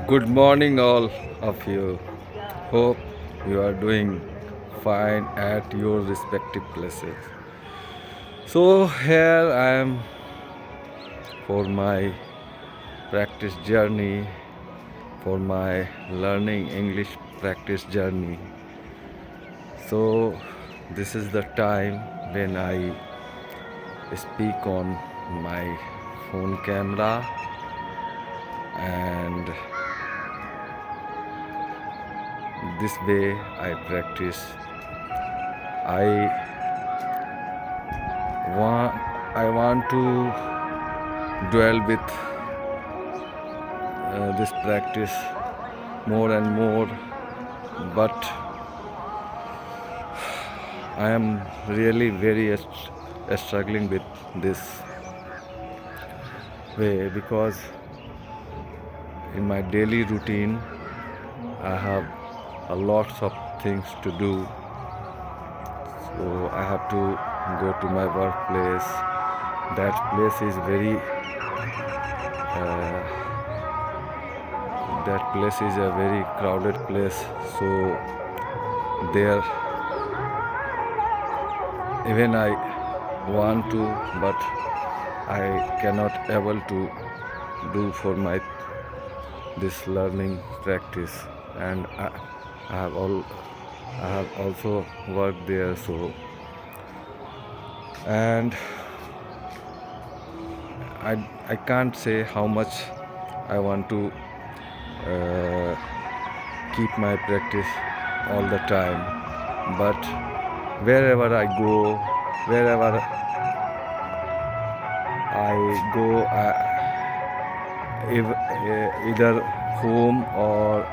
Good morning, all of you. Hope you are doing fine at your respective places. So, here I am for my practice journey, for my learning English practice journey. So, this is the time when I speak on my phone camera, and this way I practice. I want to dwell with this practice more and more, but I am really very struggling with this way, because in my daily routine I have a lots of things to do. So I have to go to my workplace. That place is very a very crowded place. So there, even I want to, but I cannot able to do for my this learning practice. And I have also worked there. So, and I can't say how much I want to keep my practice all the time, but wherever I go, wherever I go, either home or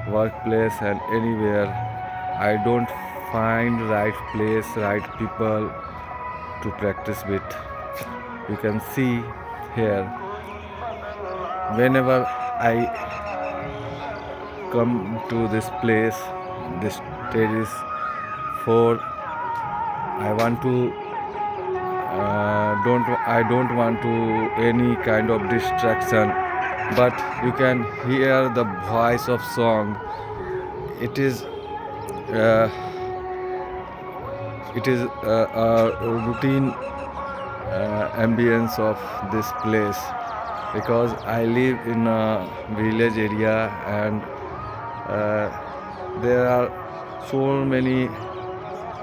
workplace and anywhere, I don't find right place, right people to practice with. You can see here, whenever I come to this place, this terrace, for I want to I don't want to any kind of distraction, but you can hear the voice of song. It is a routine ambience of this place, because I live in a village area, and there are so many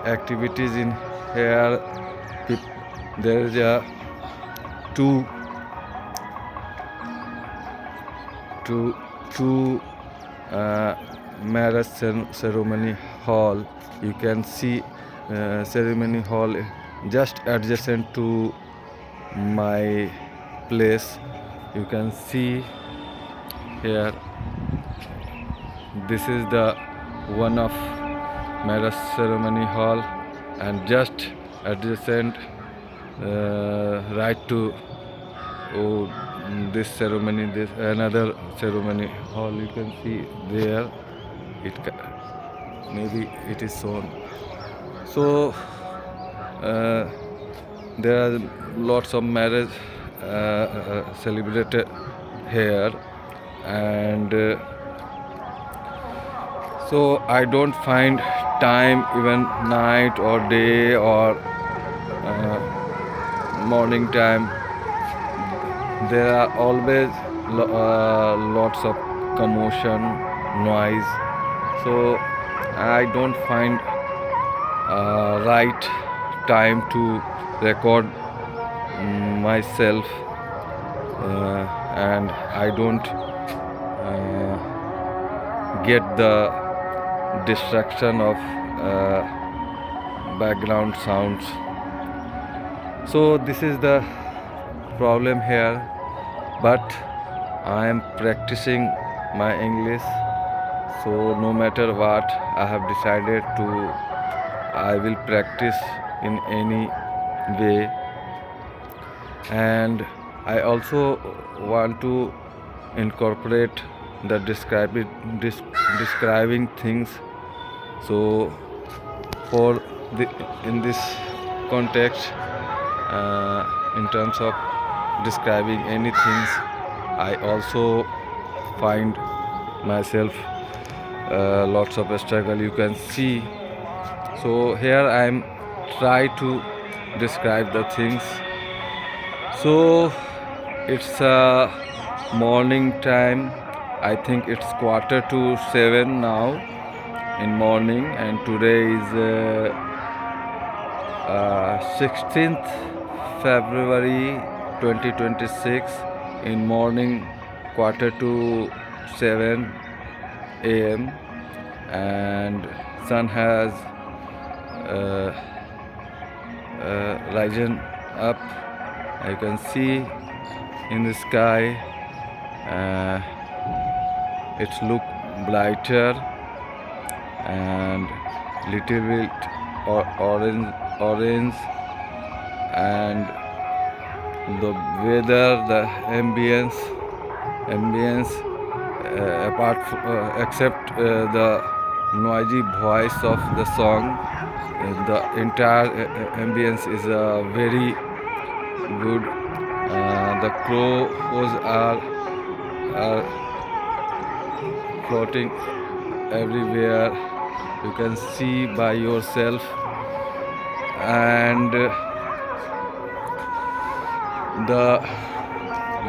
activities in here. There is a two marriage ceremony hall. You can see ceremony hall just adjacent to my place. You can see here, this is the one of marriage ceremony hall, and just adjacent right to this ceremony, this another ceremony hall. You can see there, maybe it is shown. So there are lots of marriage celebrated here, and so I don't find time, even night or day or morning time. There are always lots of commotion, noise. So I don't find right time to record myself, and I don't get the distraction of background sounds. So this is the problem here, but I am practicing my English. So no matter what, I have decided I will practice in any way. And I also want to incorporate the describing things. So in this context, in terms of describing anything, I also find myself lots of struggle you can see. So here I am try to describe the things. So it's morning time. I think it's 6:45 now in morning, and today is 16th February 2026 in morning 6:45 a.m. and sun has uh, risen up. You can see in the sky it's look brighter and little bit orange, and the weather, the ambience apart except the noisy voice of the song, the entire ambience is very good. The crows are floating everywhere, you can see by yourself, and the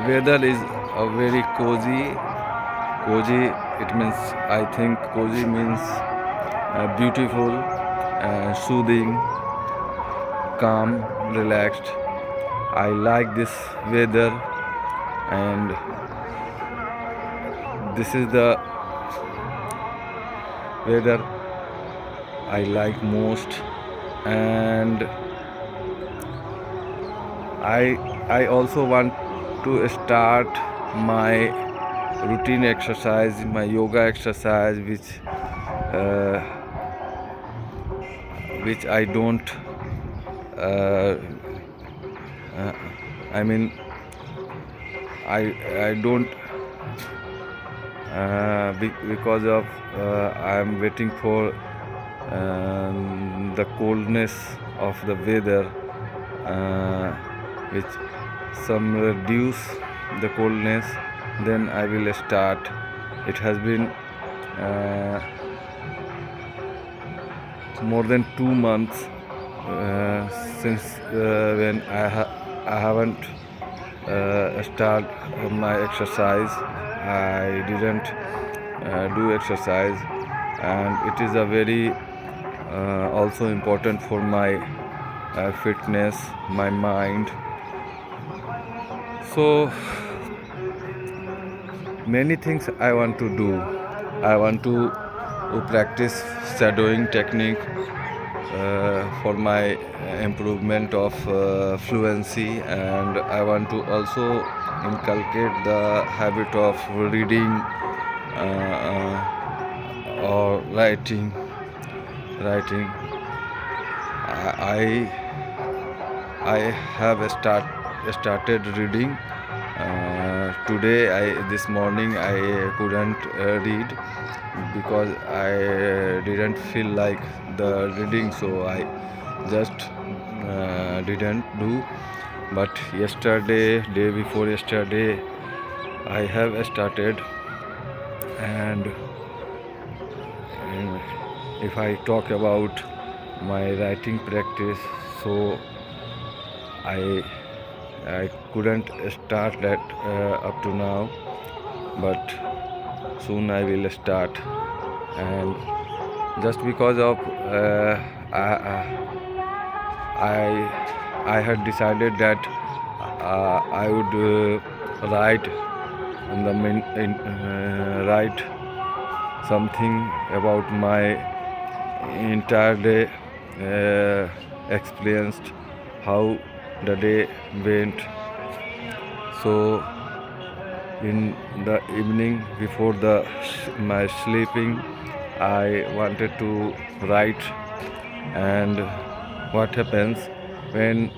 weather is very cozy. It means, I think cozy means beautiful, soothing, calm, relaxed. I like this weather, and this is the weather I like most. And I also want to start my routine exercise, my yoga exercise, which I don't I mean I don't because of I am waiting for the coldness of the weather, which some reduce the coldness, then I will start. It has been more than 2 months since when I haven't start my exercise. I didn't do exercise, and it is a very also important for my fitness, my mind. So many things I want to do. I want to practice shadowing technique for my improvement of fluency, and I want to also inculcate the habit of reading or writing. I have started reading. Today, this morning I couldn't read because I didn't feel like the reading, so I just didn't do. But yesterday, day before yesterday, I have started, and if I talk about my writing practice, so I couldn't start that up to now, but soon I will start. And just because of I had decided that I would write write something about my entire day, experienced how the day went. So in the evening before my sleeping, I wanted to write. And what happens when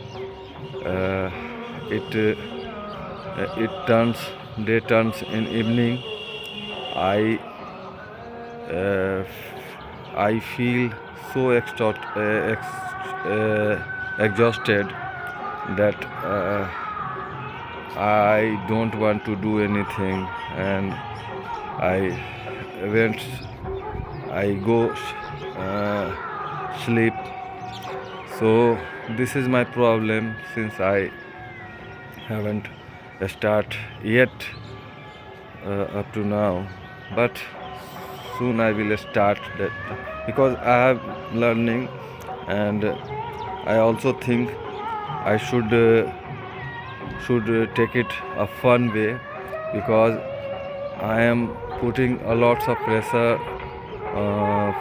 it turns day turns in evening, I I feel so exhausted that I don't want to do anything, and events I go sleep. So this is my problem since I haven't start yet up to now, but soon I will start that because I have learning, and I also think I should take it a fun way because I am putting a lots of pressure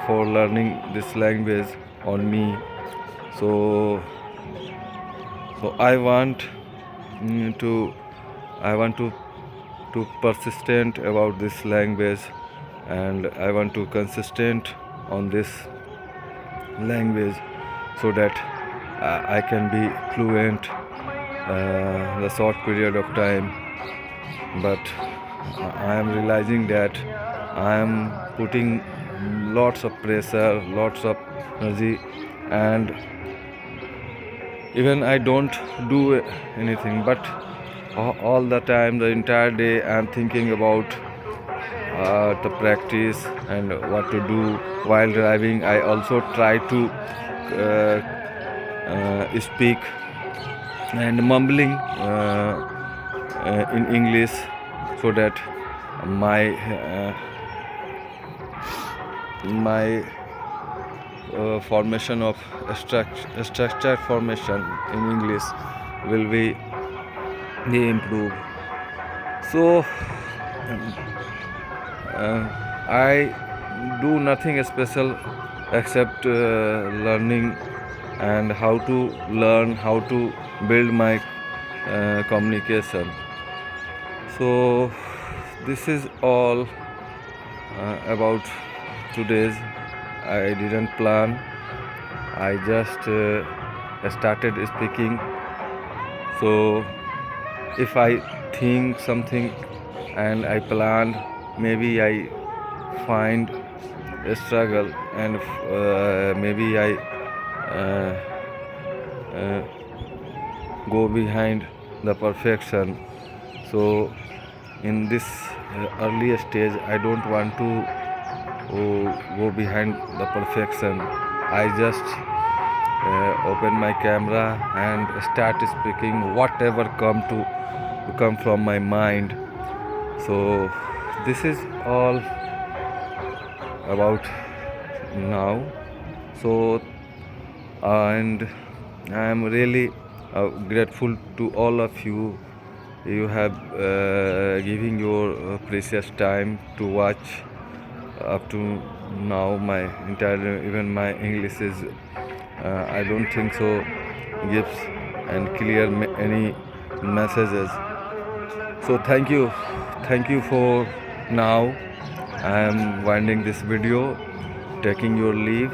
for learning this language on me. So I want to persistent about this language, and I want to consistent on this language so that I can be fluent the short period of time. But I am realizing that I am putting lots of pressure, lots of energy, and even I don't do anything, but all the time, the entire day, I am thinking about the practice and what to do while driving. I also try to speak and mumbling in English so that my formation of structure formation in English will be improved. So I do nothing special except learning and how to learn how to build my communication. So this is all about today's. I didn't plan, I just started speaking. So if I think something and I plan, maybe I find a struggle, and maybe I go behind the perfection. So in this early stage, I don't want to go behind the perfection. I just open my camera and start speaking whatever come from my mind. So this is all about now. So and I am really grateful to all of you. You have giving your precious time to watch up to now my entire, even my English is I don't think so gives and clear any messages. So thank you for now. I am winding this video, taking your leave,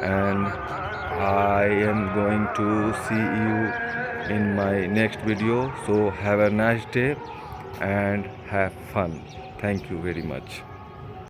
and I am going to see you in my next video. So have a nice day and have fun. Thank you very much.